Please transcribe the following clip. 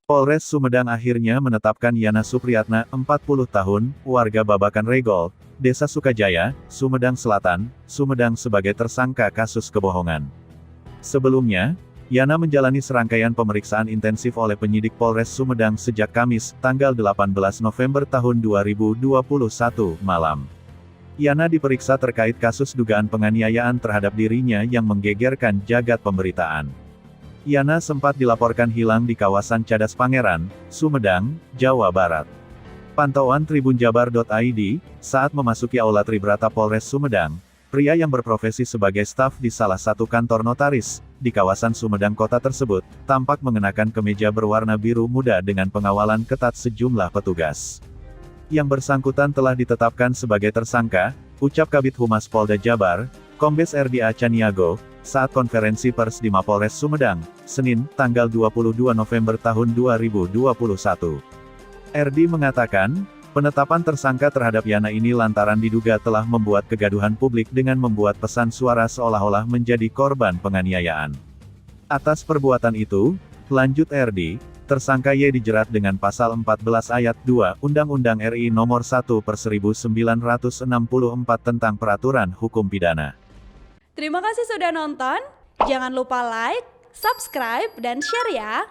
Polres Sumedang akhirnya menetapkan Yana Supriyatna, 40 tahun, warga Babakan Regol, Desa Sukajaya, Sumedang Selatan, Sumedang sebagai tersangka kasus kebohongan. Sebelumnya, Yana menjalani serangkaian pemeriksaan intensif oleh penyidik Polres Sumedang sejak Kamis, tanggal 18 November tahun 2021, malam. Yana diperiksa terkait kasus dugaan penganiayaan terhadap dirinya yang menggegerkan jagat pemberitaan. Yana sempat dilaporkan hilang di kawasan Cadas Pangeran, Sumedang, Jawa Barat. Pantauan tribunjabar.id, saat memasuki Aula Tribrata Polres Sumedang, pria yang berprofesi sebagai staf di salah satu kantor notaris, di kawasan Sumedang kota tersebut, tampak mengenakan kemeja berwarna biru muda dengan pengawalan ketat sejumlah petugas. Yang bersangkutan telah ditetapkan sebagai tersangka, ucap Kabid Humas Polda Jabar, Kombes RD Acaniago, saat konferensi pers di Mapolres Sumedang, Senin, tanggal 22 November tahun 2021. RD mengatakan, penetapan tersangka terhadap Yana ini lantaran diduga telah membuat kegaduhan publik dengan membuat pesan suara seolah-olah menjadi korban penganiayaan. Atas perbuatan itu, lanjut RD, tersangka Y dijerat dengan pasal 14 ayat 2 Undang-Undang RI Nomor 1/1964 tentang Peraturan Hukum Pidana. Terima kasih sudah nonton, jangan lupa like, subscribe, dan share ya!